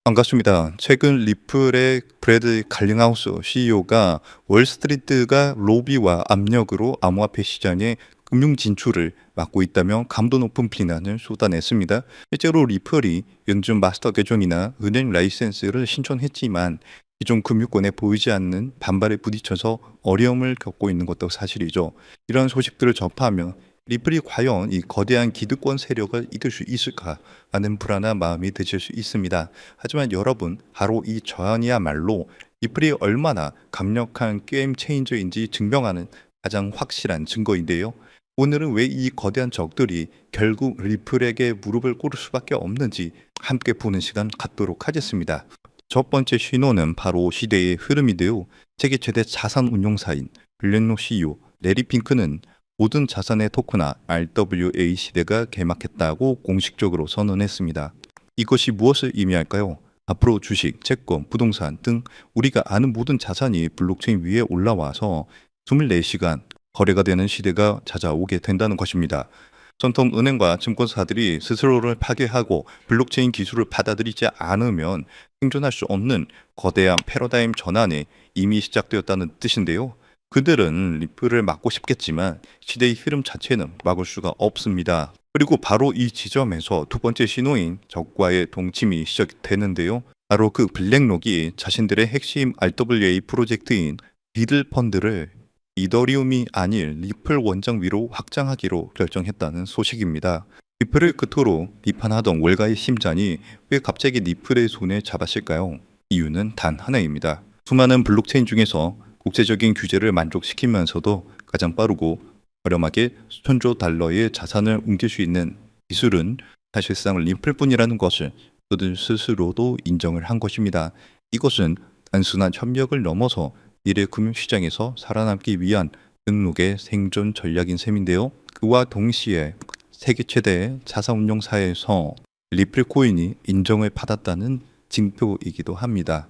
반갑습니다. 최근 리플의 브래드 갈링하우스 CEO가 월스트리트가 로비와 압력으로 암호화폐 시장에 금융 진출을 막고 있다며 감도 높은 비난을 쏟아냈습니다. 실제로 리플이 연준 마스터 계정이나 은행 라이센스를 신청했지만 기존 금융권에 보이지 않는 반발에 부딪혀서 어려움을 겪고 있는 것도 사실이죠. 이런 소식들을 접하면 리플이 과연 이 거대한 기득권 세력을 이길 수 있을까 하는 불안한 마음이 드실 수 있습니다. 하지만 여러분, 바로 이 저항이야말로 리플이 얼마나 강력한 게임 체인저인지 증명하는 가장 확실한 증거인데요. 오늘은 왜 이 거대한 적들이 결국 리플에게 무릎을 꿇을 수밖에 없는지 함께 보는 시간 갖도록 하겠습니다. 첫 번째 신호는 바로 시대의 흐름인데요. 세계 최대 자산 운용사인 블랙록 CEO 레리 핑크는 모든 자산의 토크나 RWA 시대가 개막했다고 공식적으로 선언했습니다. 이것이 무엇을 의미할까요? 앞으로 주식, 채권, 부동산 등 우리가 아는 모든 자산이 블록체인 위에 올라와서 24시간 거래가 되는 시대가 찾아오게 된다는 것입니다. 전통 은행과 증권사들이 스스로를 파괴하고 블록체인 기술을 받아들이지 않으면 생존할 수 없는 거대한 패러다임 전환이 이미 시작되었다는 뜻인데요. 그들은 리플을 막고 싶겠지만 시대의 흐름 자체는 막을 수가 없습니다. 그리고 바로 이 지점에서 두 번째 신호인 적과의 동침이 시작되는데요. 바로 그 블랙록이 자신들의 핵심 RWA 프로젝트인 비들 펀드를 이더리움이 아닌 리플 원정 위로 확장하기로 결정했다는 소식입니다. 리플을 끝으로 비판하던 월가의 심장이 왜 갑자기 리플의 손에 잡았을까요? 이유는 단 하나입니다. 수많은 블록체인 중에서 국제적인 규제를 만족시키면서도 가장 빠르고 저렴하게 수천조 달러의 자산을 옮길 수 있는 기술은 사실상 리플뿐이라는 것을 그들 스스로도 인정을 한 것입니다. 이것은 단순한 협력을 넘어서 미래 금융시장에서 살아남기 위한 등록의 생존 전략인 셈인데요. 그와 동시에 세계 최대의 자산운용사에서 리플 코인이 인정을 받았다는 징표이기도 합니다.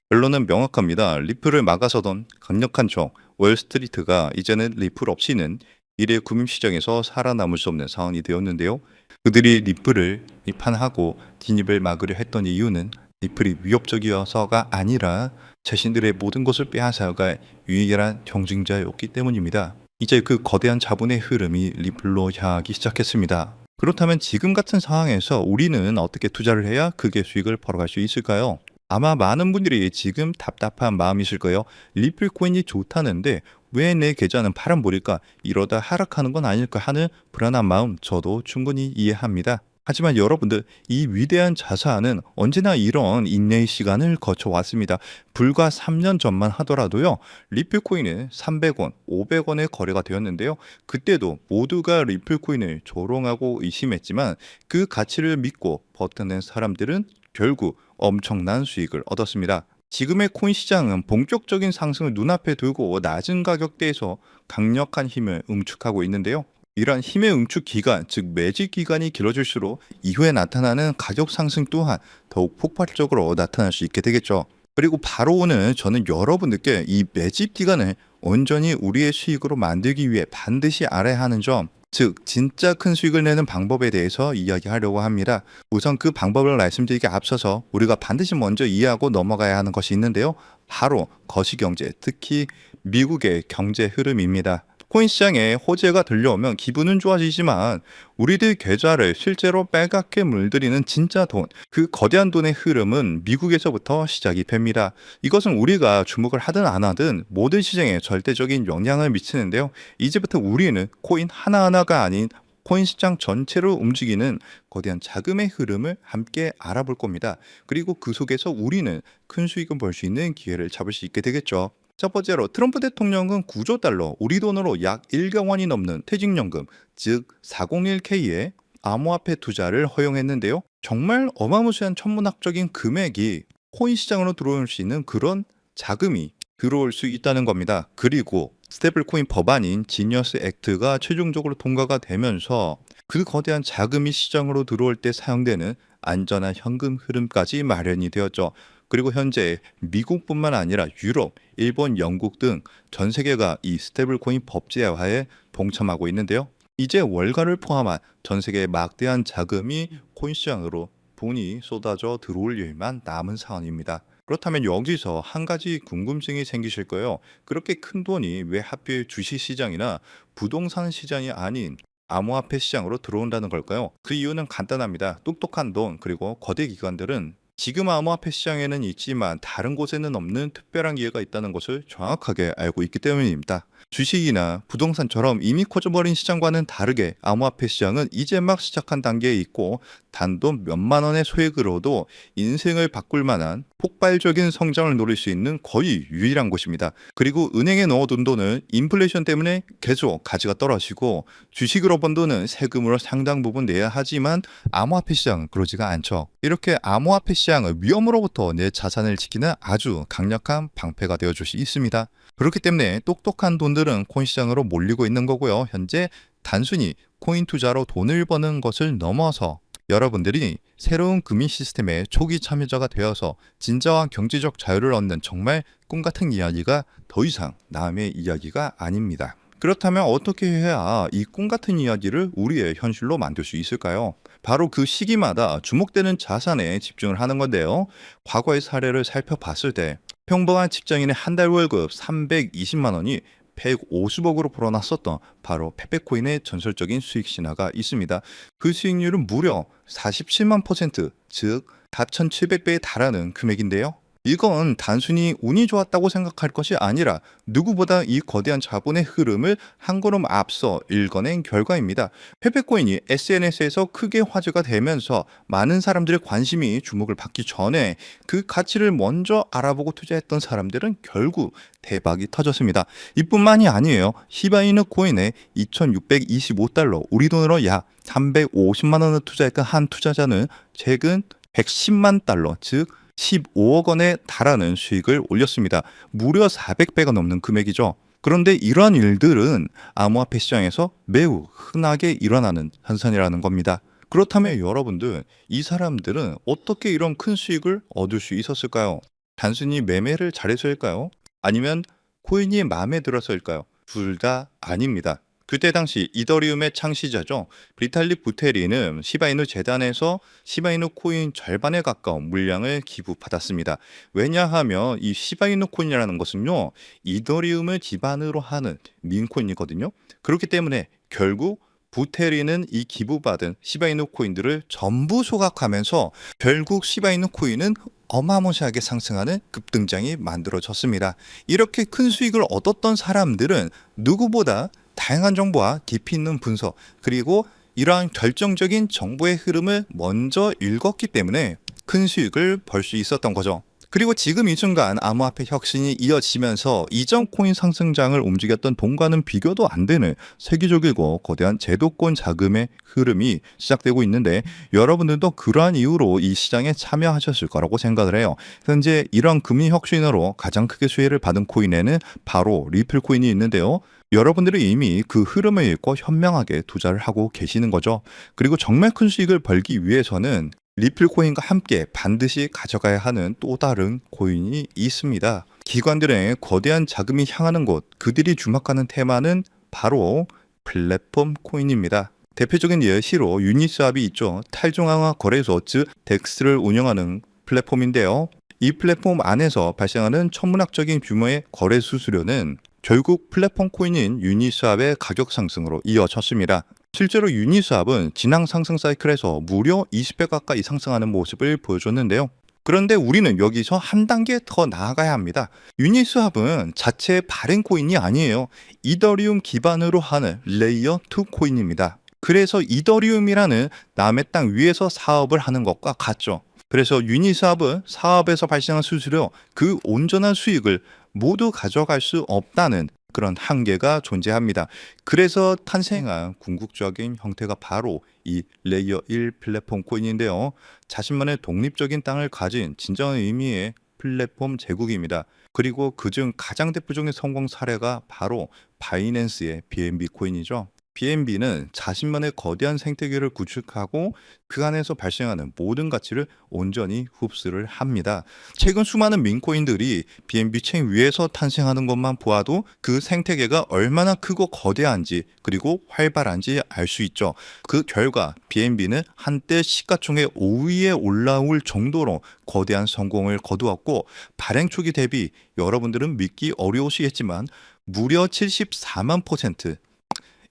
결론은 명확합니다. 리플을 막아서던 강력한 적 월스트리트가 이제는 리플 없이는 미래 금융시장에서 살아남을 수 없는 상황이 되었는데요. 그들이 리플을 비판하고 진입을 막으려 했던 이유는 리플이 위협적이어서가 아니라 자신들의 모든 것을 빼앗아갈 유일한 경쟁자였기 때문입니다. 이제 그 거대한 자본의 흐름이 리플로 향하기 시작했습니다. 그렇다면 지금 같은 상황에서 우리는 어떻게 투자를 해야 크게 수익을 벌어갈 수 있을까요? 아마 많은 분들이 지금 답답한 마음이실 거예요. 리플 코인이 좋다는데 왜 내 계좌는 파란불일까? 이러다 하락하는 건 아닐까 하는 불안한 마음 저도 충분히 이해합니다. 하지만 여러분들, 이 위대한 자산은 언제나 이런 인내의 시간을 거쳐왔습니다. 불과 3년 전만 하더라도요. 리플 코인은 300원, 500원에 거래가 되었는데요. 그때도 모두가 리플 코인을 조롱하고 의심했지만 그 가치를 믿고 버텨낸 사람들은 결국 엄청난 수익을 얻었습니다. 지금의 코인 시장은 본격적인 상승을 눈앞에 두고 낮은 가격대에서 강력한 힘을 응축하고 있는데요. 이러한 힘의 응축 기간, 즉 매집 기간이 길어질수록 이후에 나타나는 가격 상승 또한 더욱 폭발적으로 나타날 수 있게 되겠죠. 그리고 바로 오늘 저는 여러분들께 이 매집 기간을 온전히 우리의 수익으로 만들기 위해 반드시 알아야 하는 점, 즉 진짜 큰 수익을 내는 방법에 대해서 이야기하려고 합니다. 우선 그 방법을 말씀드리기 앞서서 우리가 반드시 먼저 이해하고 넘어가야 하는 것이 있는데요. 바로 거시경제, 특히 미국의 경제 흐름입니다. 코인 시장에 호재가 들려오면 기분은 좋아지지만 우리들 계좌를 실제로 빨갛게 물들이는 진짜 돈, 그 거대한 돈의 흐름은 미국에서부터 시작이 됩니다. 이것은 우리가 주목을 하든 안 하든 모든 시장에 절대적인 영향을 미치는데요. 이제부터 우리는 코인 하나하나가 아닌 코인 시장 전체를 움직이는 거대한 자금의 흐름을 함께 알아볼 겁니다. 그리고 그 속에서 우리는 큰 수익을 벌 수 있는 기회를 잡을 수 있게 되겠죠. 첫 번째로 트럼프 대통령은 9조 달러, 우리 돈으로 약 1억 원이 넘는 퇴직연금, 즉 401k의 암호화폐 투자를 허용했는데요. 정말 어마무시한 천문학적인 금액이 코인 시장으로 들어올 수 있는 그런 자금이 들어올 수 있다는 겁니다. 그리고 스테이블 코인 법안인 지니어스 액트가 최종적으로 통과가 되면서 그 거대한 자금이 시장으로 들어올 때 사용되는 안전한 현금 흐름까지 마련이 되었죠. 그리고 현재 미국뿐만 아니라 유럽, 일본, 영국 등 전 세계가 이 스테이블 코인 법제화에 동참하고 있는데요. 이제 월가를 포함한 전 세계의 막대한 자금이 코인 시장으로 돈이 쏟아져 들어올 일만 남은 상황입니다. 그렇다면 여기서 한 가지 궁금증이 생기실 거예요. 그렇게 큰 돈이 왜 하필 주식시장이나 부동산 시장이 아닌 암호화폐 시장으로 들어온다는 걸까요? 그 이유는 간단합니다. 똑똑한 돈, 그리고 거대 기관들은 지금 암호화폐 시장에는 있지만 다른 곳에는 없는 특별한 기회가 있다는 것을 정확하게 알고 있기 때문입니다. 주식이나 부동산처럼 이미 커져버린 시장과는 다르게 암호화폐 시장은 이제 막 시작한 단계에 있고, 단돈 몇만 원의 소액으로도 인생을 바꿀 만한 폭발적인 성장을 노릴 수 있는 거의 유일한 곳입니다. 그리고 은행에 넣어둔 돈은 인플레이션 때문에 계속 가치가 떨어지고, 주식으로 번 돈은 세금으로 상당 부분 내야 하지만 암호화폐 시장은 그러지가 않죠. 이렇게 암호화폐 시장은 위험으로부터 내 자산을 지키는 아주 강력한 방패가 되어줄 수 있습니다. 그렇기 때문에 똑똑한 돈들은 코인 시장으로 몰리고 있는 거고요. 현재 단순히 코인 투자로 돈을 버는 것을 넘어서 여러분들이 새로운 금융 시스템의 초기 참여자가 되어서 진정한 경제적 자유를 얻는 정말 꿈같은 이야기가 더 이상 남의 이야기가 아닙니다. 그렇다면 어떻게 해야 이 꿈같은 이야기를 우리의 현실로 만들 수 있을까요? 바로 그 시기마다 주목되는 자산에 집중을 하는 건데요. 과거의 사례를 살펴봤을 때 평범한 직장인의 한 달 월급 320만 원이 150억으로 불어났었던 바로 페페코인의 전설적인 수익 신화가 있습니다. 그 수익률은 무려 47만 %, 즉 4,700배에 달하는 금액인데요. 이건 단순히 운이 좋았다고 생각할 것이 아니라 누구보다 이 거대한 자본의 흐름을 한 걸음 앞서 읽어낸 결과입니다. 페페코인이 SNS에서 크게 화제가 되면서 많은 사람들의 관심이 주목을 받기 전에 그 가치를 먼저 알아보고 투자했던 사람들은 결국 대박이 터졌습니다. 이뿐만이 아니에요. 시바이누 코인에 2,625달러, 우리 돈으로 약 350만 원을 투자했던 한 투자자는 최근 110만 달러, 즉 15억 원에 달하는 수익을 올렸습니다. 무려 400배가 넘는 금액이죠. 그런데 이러한 일들은 암호화폐 시장에서 매우 흔하게 일어나는 현상이라는 겁니다. 그렇다면 여러분들, 이 사람들은 어떻게 이런 큰 수익을 얻을 수 있었을까요? 단순히 매매를 잘해서일까요? 아니면 코인이 마음에 들어서일까요? 둘 다 아닙니다. 그때 당시 이더리움의 창시자죠. 비탈릭 부테린은 시바이누 재단에서 시바이누 코인 절반에 가까운 물량을 기부받았습니다. 왜냐하면 이 시바이누 코인이라는 것은요, 이더리움을 기반으로 하는 민코인이거든요. 그렇기 때문에 결국 부테린은 이 기부받은 시바이누 코인들을 전부 소각하면서 결국 시바이누 코인은 어마무시하게 상승하는 급등장이 만들어졌습니다. 이렇게 큰 수익을 얻었던 사람들은 누구보다 다양한 정보와 깊이 있는 분석, 그리고 이러한 결정적인 정보의 흐름을 먼저 읽었기 때문에 큰 수익을 벌 수 있었던 거죠. 그리고 지금 이 순간 암호화폐 혁신이 이어지면서 이전 코인 상승장을 움직였던 돈과는 비교도 안 되는 세계적이고 거대한 제도권 자금의 흐름이 시작되고 있는데, 여러분들도 그러한 이유로 이 시장에 참여하셨을 거라고 생각을 해요. 현재 이런 금융 혁신으로 가장 크게 수혜를 받은 코인에는 바로 리플 코인이 있는데요. 여러분들이 이미 그 흐름을 읽고 현명하게 투자를 하고 계시는 거죠. 그리고 정말 큰 수익을 벌기 위해서는 리플 코인과 함께 반드시 가져가야 하는 또 다른 코인이 있습니다. 기관들의 거대한 자금이 향하는 곳, 그들이 주목하는 테마는 바로 플랫폼 코인입니다. 대표적인 예시로 유니스왑이 있죠. 탈중앙화 거래소, 즉 덱스를 운영하는 플랫폼인데요. 이 플랫폼 안에서 발생하는 천문학적인 규모의 거래 수수료는 결국 플랫폼 코인인 유니스왑의 가격 상승으로 이어졌습니다. 실제로 유니스왑은 지난 상승 사이클에서 무려 20배 가까이 상승하는 모습을 보여줬는데요. 그런데 우리는 여기서 한 단계 더 나아가야 합니다. 유니스왑은 자체 발행 코인이 아니에요. 이더리움 기반으로 하는 레이어 2 코인입니다. 그래서 이더리움이라는 남의 땅 위에서 사업을 하는 것과 같죠. 그래서 유니스왑은 사업에서 발생한 수수료, 그 온전한 수익을 모두 가져갈 수 없다는 그런 한계가 존재합니다. 그래서 탄생한 궁극적인 형태가 바로 이 레이어 1 플랫폼 코인인데요. 자신만의 독립적인 땅을 가진 진정한 의미의 플랫폼 제국입니다. 그리고 그중 가장 대표적인 성공 사례가 바로 바이낸스의 BNB 코인이죠. BNB는 자신만의 거대한 생태계를 구축하고 그 안에서 발생하는 모든 가치를 온전히 흡수를 합니다. 최근 수많은 민코인들이 BNB 체인 위에서 탄생하는 것만 보아도 그 생태계가 얼마나 크고 거대한지 그리고 활발한지 알 수 있죠. 그 결과 BNB는 한때 시가총액 5위에 올라올 정도로 거대한 성공을 거두었고, 발행 초기 대비 여러분들은 믿기 어려우시겠지만 무려 74만 퍼센트,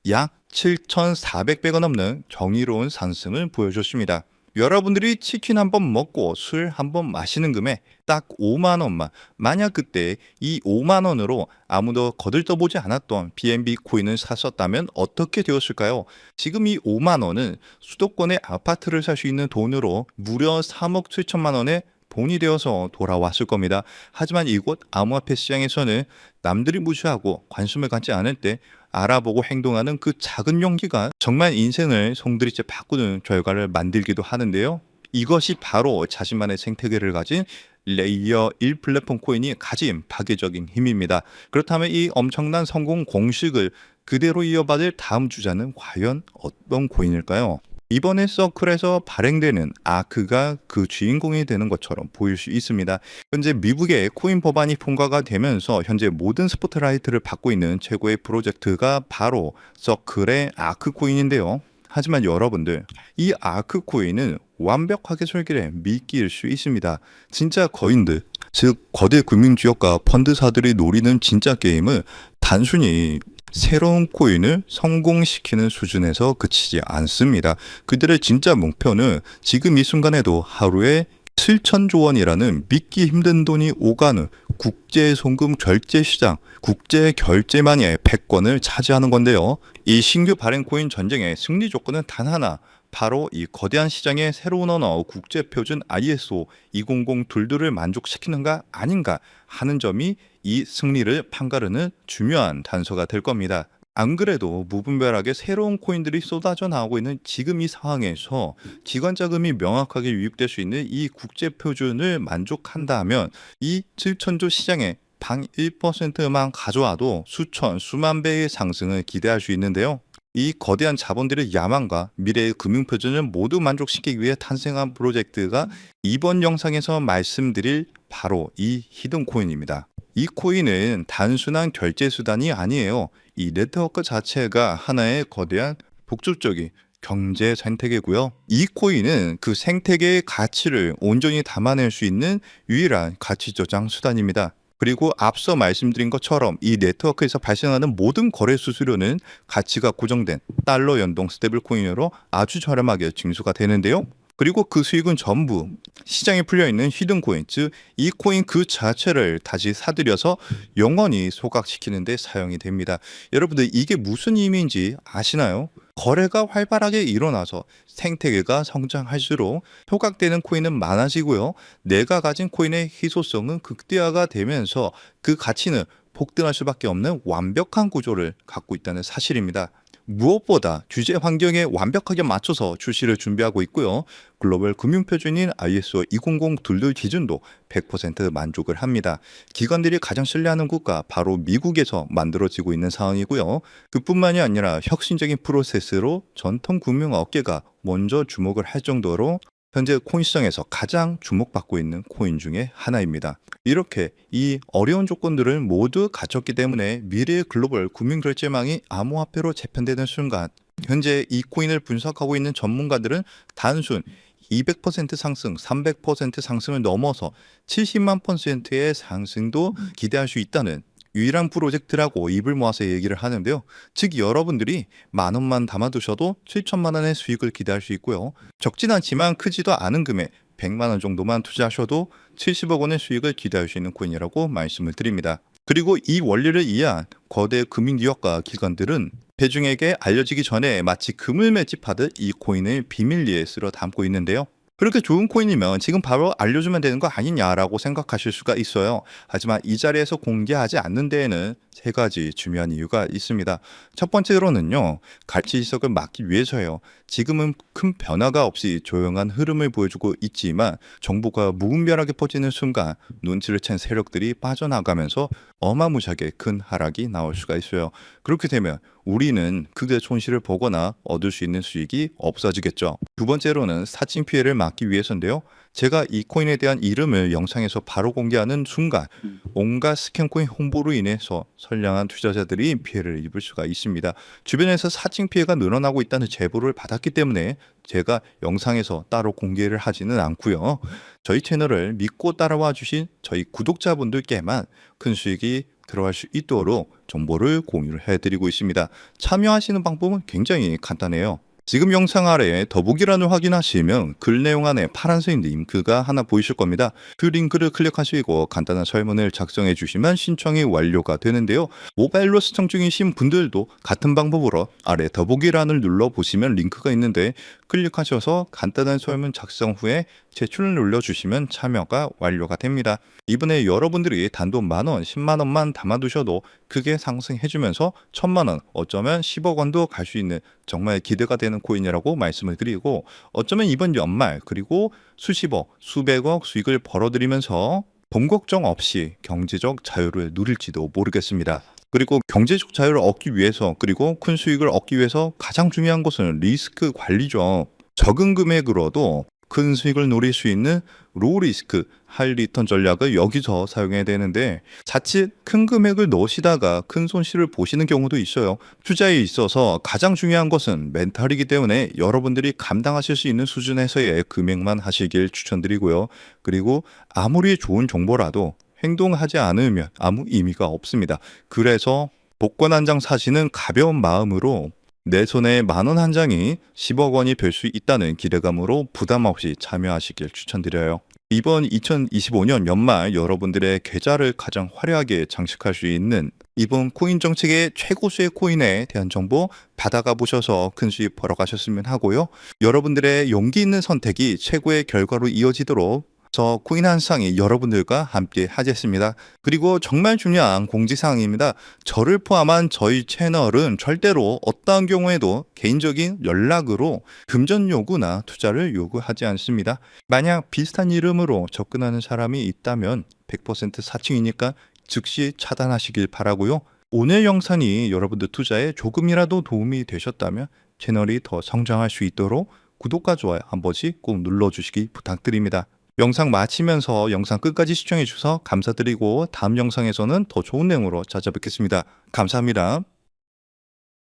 약 7,400배가 넘는 정의로운 상승을 보여줬습니다. 여러분들이 치킨 한 번 먹고 술 한 번 마시는 금액 딱 5만 원만, 만약 그때 이 5만 원으로 아무도 거들떠보지 않았던 BNB 코인을 샀었다면 어떻게 되었을까요? 지금 이 5만 원은 수도권의 아파트를 살 수 있는 돈으로 무려 3억 7천만 원의 돈이 되어서 돌아왔을 겁니다. 하지만 이곳 암호화폐 시장에서는 남들이 무시하고 관심을 갖지 않을 때 알아보고 행동하는 그 작은 용기가 정말 인생을 송두리째 바꾸는 결과를 만들기도 하는데요. 이것이 바로 자신만의 생태계를 가진 레이어 1 플랫폼 코인이 가진 파괴적인 힘입니다. 그렇다면 이 엄청난 성공 공식을 그대로 이어받을 다음 주자는 과연 어떤 코인일까요? 이번에 서클에서 발행되는 아크가 그 주인공이 되는 것처럼 보일 수 있습니다. 현재 미국의 코인 법안이 통과가 되면서 현재 모든 스포트라이트를 받고 있는 최고의 프로젝트가 바로 서클의 아크 코인인데요. 하지만 여러분들, 이 아크 코인은 완벽하게 설계된 미끼일 수 있습니다. 진짜 거인들, 즉 거대 금융지역과 펀드사들이 노리는 진짜 게임은 단순히 새로운 코인을 성공시키는 수준에서 그치지 않습니다. 그들의 진짜 목표는 지금 이 순간에도 하루에 7천조 원이라는 믿기 힘든 돈이 오가는 국제 송금 결제 시장, 국제 결제망의 패권을 차지하는 건데요. 이 신규 발행 코인 전쟁의 승리 조건은 단 하나, 바로 이 거대한 시장의 새로운 언어 국제 표준 ISO 20022를 만족시키는가 아닌가 하는 점이 이 승리를 판가르는 중요한 단서가 될 겁니다. 안 그래도 무분별하게 새로운 코인들이 쏟아져 나오고 있는 지금 이 상황에서 기관 자금이 명확하게 유입될 수 있는 이 국제 표준을 만족한다면 이 7천조 시장의 방 1%만 가져와도 수천, 수만 배의 상승을 기대할 수 있는데요. 이 거대한 자본들의 야망과 미래의 금융표준을 모두 만족시키기 위해 탄생한 프로젝트가 이번 영상에서 말씀드릴 바로 이 히든코인입니다. 이 코인은 단순한 결제 수단이 아니에요. 이 네트워크 자체가 하나의 거대한 복잡적인 경제 생태계고요. 이 코인은 그 생태계의 가치를 온전히 담아낼 수 있는 유일한 가치 저장 수단입니다. 그리고 앞서 말씀드린 것처럼 이 네트워크에서 발생하는 모든 거래 수수료는 가치가 고정된 달러 연동 스테이블 코인으로 아주 저렴하게 징수가 되는데요. 그리고 그 수익은 전부 시장에 풀려있는 히든 코인, 즉 이 코인 그 자체를 다시 사들여서 영원히 소각시키는 데 사용이 됩니다. 여러분들, 이게 무슨 의미인지 아시나요? 거래가 활발하게 일어나서 생태계가 성장할수록 소각되는 코인은 많아지고요. 내가 가진 코인의 희소성은 극대화가 되면서 그 가치는 폭등할 수밖에 없는 완벽한 구조를 갖고 있다는 사실입니다. 무엇보다 규제 환경에 완벽하게 맞춰서 출시를 준비하고 있고요. 글로벌 금융표준인 ISO 20022 기준도 100% 만족을 합니다. 기관들이 가장 신뢰하는 국가 바로 미국에서 만들어지고 있는 상황이고요. 그뿐만이 아니라 혁신적인 프로세스로 전통 금융업계가 먼저 주목을 할 정도로 현재 코인 시장에서 가장 주목받고 있는 코인 중에 하나입니다. 이렇게 이 어려운 조건들을 모두 갖췄기 때문에 미래의 글로벌 금융결제망이 암호화폐로 재편되는 순간, 현재 이 코인을 분석하고 있는 전문가들은 단순 200% 상승, 300% 상승을 넘어서 70만 %의 상승도 기대할 수 있다는 유일한 프로젝트라고 입을 모아서 얘기를 하는데요. 즉 여러분들이 만 원만 담아두셔도 7천만 원의 수익을 기대할 수 있고요. 적진 않지만 크지도 않은 금액 100만 원 정도만 투자하셔도 70억 원의 수익을 기대할 수 있는 코인이라고 말씀을 드립니다. 그리고 이 원리를 이해한 거대 금융기업과 기관들은 대중에게 알려지기 전에 마치 금을 매집하듯 이 코인을 비밀리에 쓸어 담고 있는데요. 그렇게 좋은 코인이면 지금 바로 알려주면 되는 거 아니냐라고 생각하실 수가 있어요. 하지만 이 자리에서 공개하지 않는 데에는 세 가지 중요한 이유가 있습니다. 첫 번째로는요, 가치 이석을 막기 위해서예요. 지금은 큰 변화가 없이 조용한 흐름을 보여주고 있지만 정보가 무분별하게 퍼지는 순간 눈치를 챈 세력들이 빠져나가면서 어마무시하게 큰 하락이 나올 수가 있어요. 그렇게 되면 우리는 크게 손실을 보거나 얻을 수 있는 수익이 없어지겠죠. 두 번째로는 사칭 피해를 막기 위해서인데요. 제가 이 코인에 대한 이름을 영상에서 바로 공개하는 순간 온갖 스캔코인 홍보로 인해서 선량한 투자자들이 피해를 입을 수가 있습니다. 주변에서 사칭 피해가 늘어나고 있다는 제보를 받았기 때문에 제가 영상에서 따로 공개를 하지는 않고요. 저희 채널을 믿고 따라와 주신 저희 구독자분들께만 큰 수익이 들어갈 수 있도록 정보를 공유를 해드리고 있습니다. 참여하시는 방법은 굉장히 간단해요. 지금 영상 아래에 더보기란을 확인하시면 글 내용 안에 파란색 링크가 하나 보이실 겁니다. 그 링크를 클릭하시고 간단한 설문을 작성해 주시면 신청이 완료가 되는데요. 모바일로 시청 중이신 분들도 같은 방법으로 아래 더보기란을 눌러보시면 링크가 있는데 클릭하셔서 간단한 설문 작성 후에 제출을 눌러주시면 참여가 완료가 됩니다. 이번에 여러분들이 단돈 만원, 10만원만 담아두셔도 크게 상승해주면서 1000만원, 어쩌면 10억 원도 갈 수 있는 정말 기대가 되는 코인이라고 말씀을 드리고, 어쩌면 이번 연말 그리고 수십억, 수백억 수익을 벌어들이면서 돈 걱정 없이 경제적 자유를 누릴지도 모르겠습니다. 그리고 경제적 자유를 얻기 위해서, 그리고 큰 수익을 얻기 위해서 가장 중요한 것은 리스크 관리죠. 적은 금액으로도 큰 수익을 노릴 수 있는 로우 리스크, 하이 리턴 전략을 여기서 사용해야 되는데, 자칫 큰 금액을 넣으시다가 큰 손실을 보시는 경우도 있어요. 투자에 있어서 가장 중요한 것은 멘탈이기 때문에 여러분들이 감당하실 수 있는 수준에서의 금액만 하시길 추천드리고요. 그리고 아무리 좋은 정보라도 행동하지 않으면 아무 의미가 없습니다. 그래서 복권 한 장 사시는 가벼운 마음으로 내 손에 만원 한 장이 10억 원이 될 수 있다는 기대감으로 부담 없이 참여하시길 추천드려요. 이번 2025년 연말 여러분들의 계좌를 가장 화려하게 장식할 수 있는 이번 코인 정책의 최고 수의 코인에 대한 정보 받아가 보셔서 큰 수익 벌어가셨으면 하고요. 여러분들의 용기 있는 선택이 최고의 결과로 이어지도록 저 코인 한 쌍이 여러분들과 함께 하겠습니다. 그리고 정말 중요한 공지사항입니다. 저를 포함한 저희 채널은 절대로 어떠한 경우에도 개인적인 연락으로 금전 요구나 투자를 요구하지 않습니다. 만약 비슷한 이름으로 접근하는 사람이 있다면 100% 사칭이니까 즉시 차단하시길 바라고요. 오늘 영상이 여러분들 투자에 조금이라도 도움이 되셨다면 채널이 더 성장할 수 있도록 구독과 좋아요 한 번씩 꼭 눌러주시기 부탁드립니다. 영상 마치면서 영상 끝까지 시청해 주셔서 감사드리고 다음 영상에서는 더 좋은 내용으로 찾아뵙겠습니다. 감사합니다.